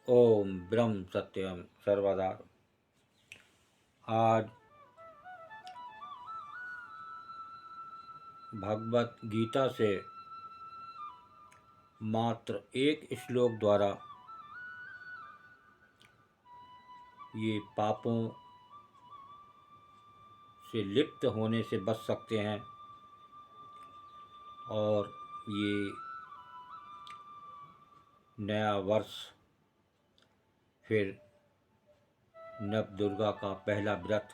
ओम ब्रह्म सत्यम सर्वदा। आज भगवत गीता से मात्र एक श्लोक द्वारा ये पापों से लिप्त होने से बच सकते हैं और ये नया वर्ष फिर नव दुर्गा का पहला व्रत,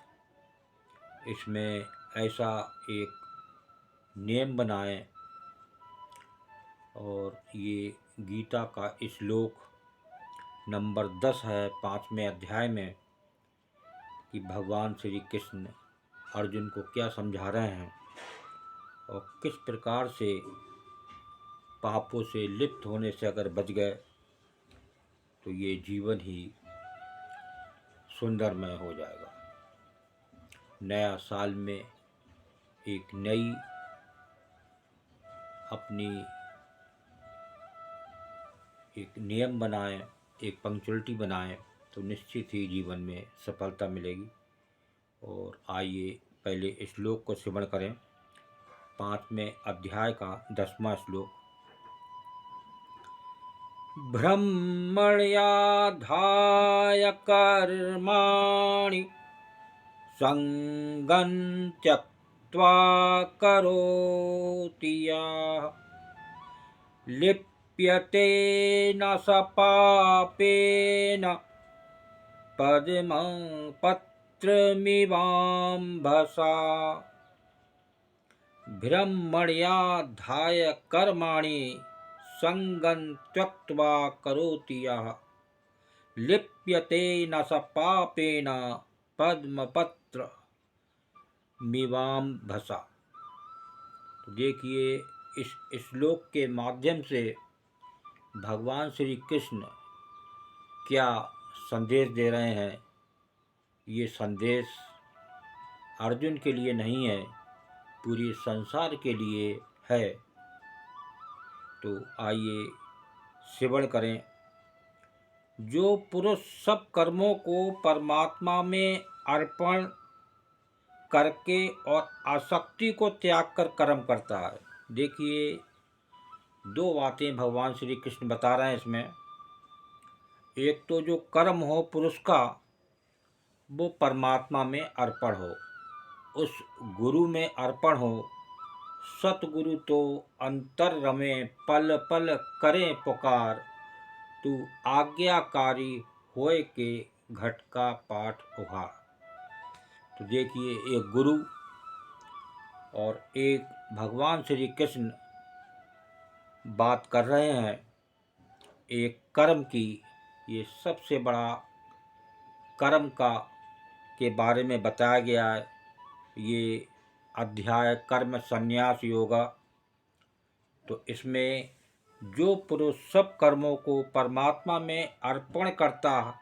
इसमें ऐसा एक नियम बनाएं और ये गीता का श्लोक नंबर 10 है 5वें अध्याय में कि भगवान श्री कृष्ण अर्जुन को क्या समझा रहे हैं और किस प्रकार से पापों से लिप्त होने से अगर बच गए तो ये जीवन ही सुंदरमय हो जाएगा। नया साल में एक नई अपनी एक नियम बनाएं, एक पंक्चुअलिटी बनाएं तो निश्चित ही जीवन में सफलता मिलेगी। और आइए पहले श्लोक को श्रवण करें। 5वें अध्याय का 10वां श्लोक। ब्रह्मण्याधाय कर्माणि संगं त्यक्त्वा करोति यः लिप्यते न स पापेन पद्मपत्रमिवाम्भसा। ब्रह्मण्याधाय कर्माणि संगं त्यक्त्वा करोति यः लिप्यते न स पापेन पद्मपत्रमिवाम्भसा। तो देखिए, इस श्लोक के माध्यम से भगवान श्री कृष्ण क्या संदेश दे रहे हैं। ये संदेश अर्जुन के लिए नहीं है, पूरे संसार के लिए है। तो आइए श्रवण करें। जो पुरुष सब कर्मों को परमात्मा में अर्पण करके और आसक्ति को त्याग कर कर्म करता है। देखिए, दो बातें भगवान श्री कृष्ण बता रहे हैं इसमें। एक तो जो कर्म हो पुरुष का वो परमात्मा में अर्पण हो, उस गुरु में अर्पण हो। सतगुरु तो अंतर रमे पल पल करें पुकार, तू आज्ञाकारी होए के घट का पाठ उघार। तो देखिए, एक गुरु और एक भगवान श्री कृष्ण बात कर रहे हैं एक कर्म की। ये सबसे बड़ा कर्म के बारे में बताया गया है। ये अध्याय कर्म संन्यास योगा। तो इसमें जो पुरुष सब कर्मों को परमात्मा में अर्पण करता है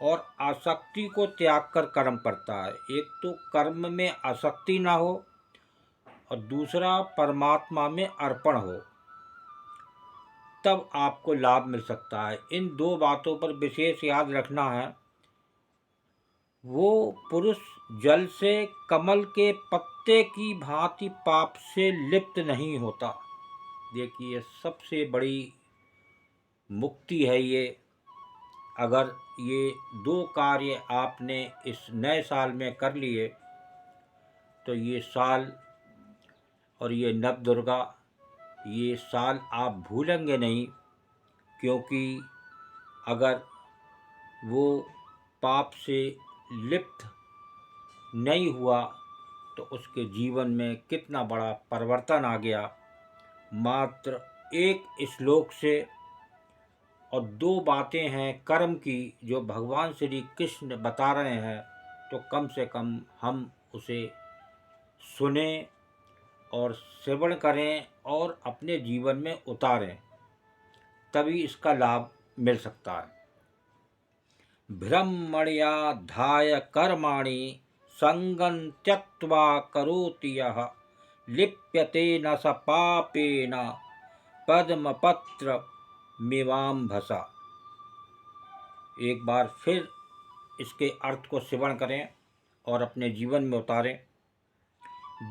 और आसक्ति को त्याग कर कर्म करता है, एक तो कर्म में आसक्ति ना हो और दूसरा परमात्मा में अर्पण हो, तब आपको लाभ मिल सकता है। इन दो बातों पर विशेष याद रखना है। वो पुरुष जल से कमल के पत्ते की भांति पाप से लिप्त नहीं होता। देखिए, सबसे बड़ी मुक्ति है ये। अगर ये दो कार्य आपने इस नए साल में कर लिए तो ये साल और ये नव दुर्गा, ये साल आप भूलेंगे नहीं। क्योंकि अगर वो पाप से लिप्त नहीं हुआ तो उसके जीवन में कितना बड़ा परिवर्तन आ गया मात्र एक श्लोक से। और दो बातें हैं कर्म की जो भगवान श्री कृष्ण बता रहे हैं, तो कम से कम हम उसे सुने और श्रवण करें और अपने जीवन में उतारें, तभी इसका लाभ मिल सकता है। ब्रह्मण्याधाय कर्माणि संगं त्यक्त्वा करोति यः लिप्यते न स पापेन पद्मपत्रमिवाम्भसा। एक बार फिर इसके अर्थ को श्रवण करें और अपने जीवन में उतारें।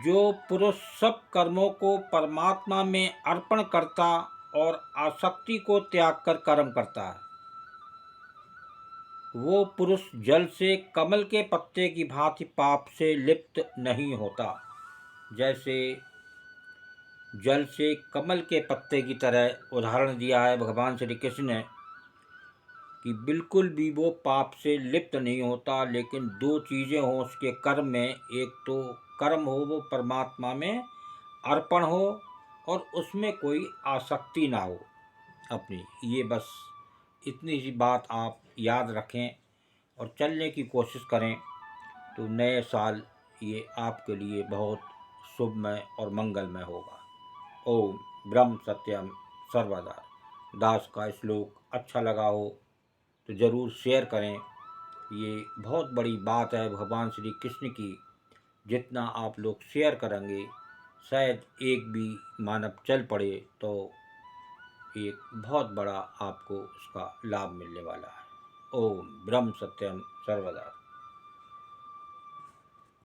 जो पुरुष सब कर्मों को परमात्मा में अर्पण करता और आसक्ति को त्याग कर कर्म करता है, वो पुरुष जल से कमल के पत्ते की भांति पाप से लिप्त नहीं होता। जैसे जल से कमल के पत्ते की तरह उदाहरण दिया है भगवान श्री कृष्ण ने कि बिल्कुल भी वो पाप से लिप्त नहीं होता। लेकिन दो चीज़ें हों उसके कर्म में, एक तो कर्म हो वो परमात्मा में अर्पण हो और उसमें कोई आसक्ति ना हो अपनी। ये बस इतनी सी बात आप याद रखें और चलने की कोशिश करें तो नए साल ये आपके लिए बहुत शुभमय और मंगलमय होगा। ओम ब्रह्म सत्यम सर्वदा। दास का श्लोक अच्छा लगा हो तो ज़रूर शेयर करें। ये बहुत बड़ी बात है भगवान श्री कृष्ण की। जितना आप लोग शेयर करेंगे शायद एक भी मानव चल पड़े तो एक बहुत बड़ा आपको उसका लाभ मिलने वाला है। ओम ब्रह्म सत्यम सर्वदा।